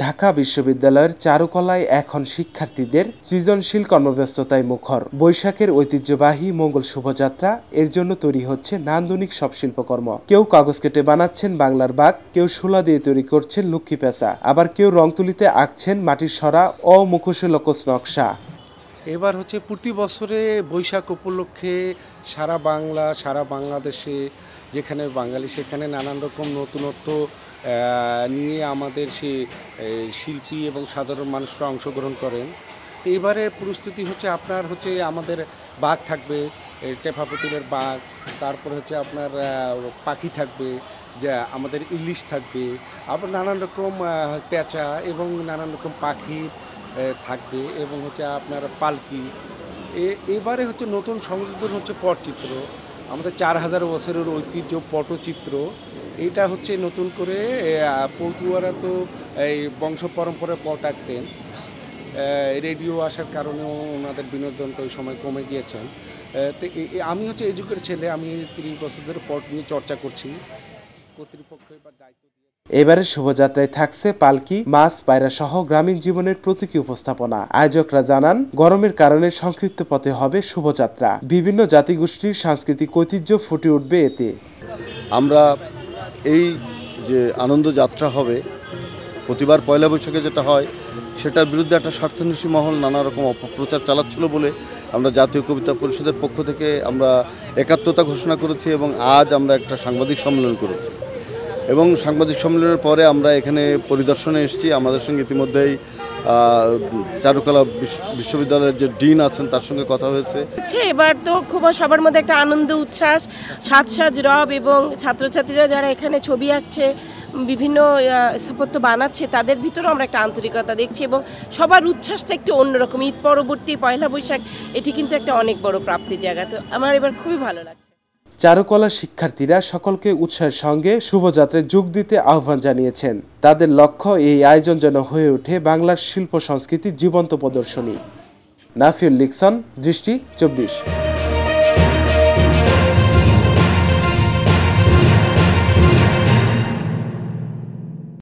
ঢাকা বিশ্ববিদ্যালয়ের চারুকলায় এখন শিক্ষার্থীদের সৃজনশীল কর্মব্যস্ততায় মুখর। বৈশাখের ঐতিহ্যবাহী মঙ্গল শোভাযাত্রা, এর জন্য তৈরি হচ্ছে নান্দনিক সব শিল্পকর্ম। কেউ কাগজ কেটে বানাচ্ছেন বাংলার বাঘ, কেউ শোলা দিয়ে তৈরি করছেন লক্ষ্মী পেঁচা, আবার কেউ রং তুলিতে আঁকছেন মাটির সরা ও মুখোশে লোকজ নকশা। এবার হচ্ছে প্রতি বছরে বৈশাখ উপলক্ষে সারা বাংলা, সারা বাংলাদেশে যেখানে বাঙালি সেখানে নানান রকম নতুনত্ব নিয়ে আমাদের সে শিল্পী এবং সাধারণ মানুষরা অংশগ্রহণ করেন। তো এবারে প্রস্তুতি হচ্ছে আপনার হচ্ছে আমাদের বাঘ থাকবে, টেপা পুতুলের বাঘ, তারপর হচ্ছে আপনার পাখি থাকবে, যা আমাদের ইলিশ থাকবে, আবার নানান রকম পেঁচা এবং নানান রকম পাখি থাকবে এবং হচ্ছে আপনার পালকি। এবারে হচ্ছে নতুন সংযোজন হচ্ছে পটচিত্র, আমাদের 4000 বছরের ঐতিহ্য পটচিত্র। এটা হচ্ছে নতুন করে পটুয়ারা তো এই বংশ পরম্পরায় পট আঁকতেন, রেডিও আসার কারণেও ওনাদের বিনোদন তো ওই সময় কমে গিয়েছেন। তো আমি হচ্ছে এই যুগের ছেলে, আমি 30 বছর ধরে পট নিয়ে চর্চা করছি। কর্তৃপক্ষ এবার দায়িত্ব দিয়ে এবারের শোভাযাত্রায় থাকছে পালকি, মাছ, পায়রা সহ গ্রামীণ জীবনের প্রতীকী উপস্থাপনা। আয়োজকরা জানান, গরমের কারণে সংক্ষিপ্ত পথে হবে শোভাযাত্রা। বিভিন্ন জাতিগোষ্ঠীর সাংস্কৃতিক ঐতিহ্য ফুটে উঠবে এতে। আমরা এই যে আনন্দ যাত্রা হবে প্রতিবার পয়লা বৈশাখে যেটা হয়, সেটার বিরুদ্ধে একটা স্বার্থান্বেষী মহল নানা রকম অপপ্রচার চালাচ্ছিল বলে আমরা জাতীয় কবিতা পরিষদের পক্ষ থেকে আমরা একাত্মতা ঘোষণা করেছি এবং আজ আমরা একটা সাংবাদিক সম্মেলন করেছি এবং সাংবাদিক সম্মেলনের পরে আমরা এখানে পরিদর্শনে এসেছি। আমাদের সঙ্গে ইতিমধ্যেই চারুকলা বিশ্ববিদ্যালয়ের যে ডিন আছেন তার সঙ্গে কথা হয়েছে। এবার তো খুব সবার মধ্যে একটা আনন্দ উচ্ছ্বাস, সাজ রব এবং ছাত্রছাত্রীরা যারা এখানে ছবি আঁকছে, বিভিন্ন স্থাপত্য বানাচ্ছে, তাদের ভিতরেও আমরা একটা আন্তরিকতা দেখছি এবং সবার উচ্ছ্বাসটা একটু অন্যরকম। ঈদ পরবর্তী পয়লা বৈশাখ, এটি কিন্তু একটা অনেক বড় প্রাপ্তির জায়গা। তো আমার এবার খুবই ভালো লাগছে। চারুকলা শিক্ষার্থীরা সকলকে উৎসাহের সঙ্গে শোভাযাত্রায় যোগ দিতে আহ্বান জানিয়েছেন। তাদের লক্ষ্য এই আয়োজন যেন হয়ে ওঠে বাংলার শিল্প সংস্কৃতির জীবন্ত প্রদর্শনী। নাফিউল লিকসন, দৃষ্টি 24।